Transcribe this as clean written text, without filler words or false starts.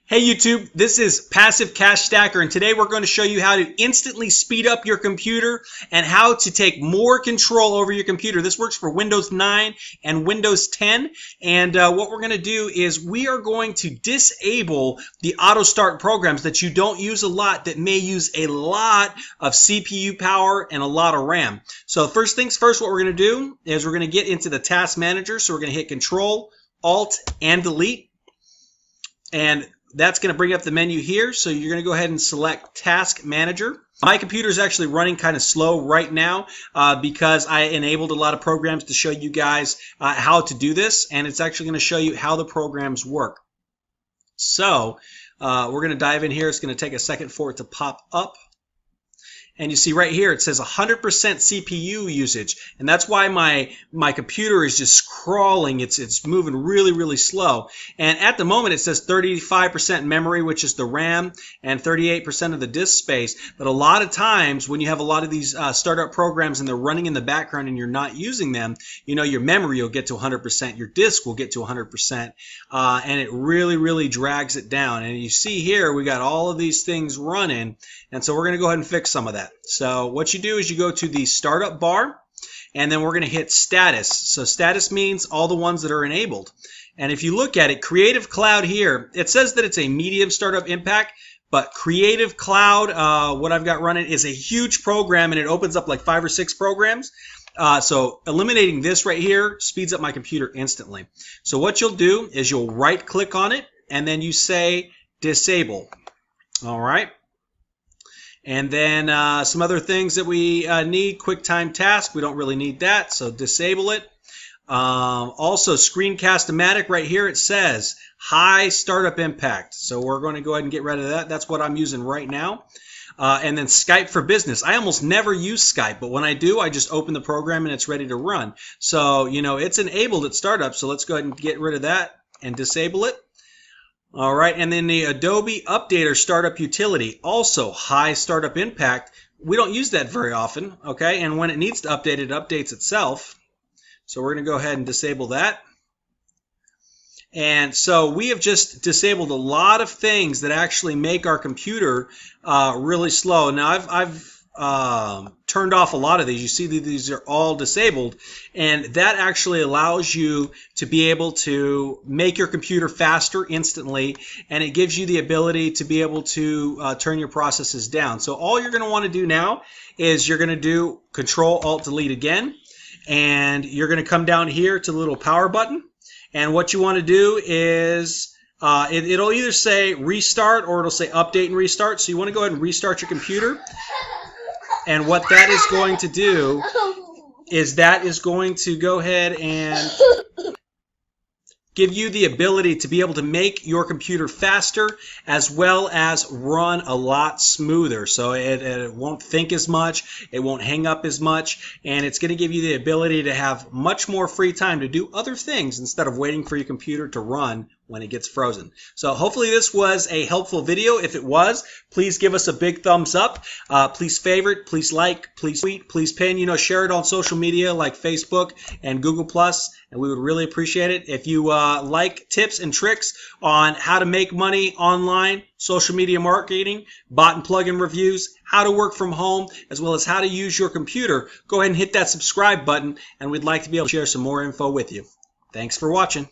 Hey YouTube, this is Passive Cash Stacker, and today we're going to show you how to instantly speed up your computer and how to take more control over your computer. This works for Windows 9 and Windows 10, and what we're going to do is we are going to disable the auto start programs that you don't use a lot that may use a lot of CPU power and a lot of RAM. So first things first, what we're going to do is we're going to get into the Task Manager. So we're going to hit Control, Alt, and Delete, and that's going to bring up the menu here. So you're going to go ahead and select Task Manager. My computer is actually running kind of slow right now because I enabled a lot of programs to show you guys how to do this, and it's actually going to show you how the programs work. So we're going to dive in here. It's going to take a second for it to pop up. And you see right here it says 100% CPU usage, and that's why my computer is just crawling. It's moving really slow. And at the moment it says 35% memory, which is the RAM, and 38% of the disk space. But a lot of times when you have a lot of these startup programs and they're running in the background and you're not using them, you know, your memory will get to 100%, your disk will get to 100%, and it really drags it down. And you see here we got all of these things running, and so we're going to go ahead and fix some of that. So what you do is you go to the startup bar, and then we're going to hit status. So status means all the ones that are enabled. And if you look at it, Creative Cloud here, it says that it's a medium startup impact, but Creative Cloud, what I've got running, is a huge program, and it opens up like 5 or 6 programs. So eliminating this right here speeds up my computer instantly. So what you'll do is you'll right click on it, and then you say disable. All right. And then some other things that we need, QuickTime Task, we don't really need that, so disable it. Also, Screencast-O-Matic right here, it says high startup impact. So we're going to go ahead and get rid of that. That's what I'm using right now. And then Skype for Business. I almost never use Skype, but when I do, I just open the program and it's ready to run. So, you know, it's enabled at startup, so let's go ahead and get rid of that and disable it. All right, and then the Adobe Updater Startup Utility, also high startup impact. We don't use that very often, okay? And when it needs to update, it updates itself. So we're going to go ahead and disable that. And so we have just disabled a lot of things that actually make our computer really slow. Now I've turned off a lot of these. You see that these are all disabled, and that actually allows you to be able to make your computer faster instantly, and it gives you the ability to be able to turn your processes down. So all you're going to want to do now is you're going to do Control Alt Delete again, and you're going to come down here to the little power button, and what you want to do is it'll either say restart or it'll say update and restart. So you want to go ahead and restart your computer. And what that is going to do is that is going to go ahead and give you the ability to be able to make your computer faster as well as run a lot smoother. So it won't think as much, it won't hang up as much, and it's going to give you the ability to have much more free time to do other things instead of waiting for your computer to run when it gets frozen. So hopefully this was a helpful video. If it was, please give us a big thumbs up. Please favorite, please like, please tweet, please pin, share it on social media like Facebook and Google+, and we would really appreciate it. If you like tips and tricks on how to make money online, social media marketing, bot and plugin reviews, how to work from home, as well as how to use your computer, go ahead and hit that subscribe button, and we'd like to be able to share some more info with you. Thanks for watching.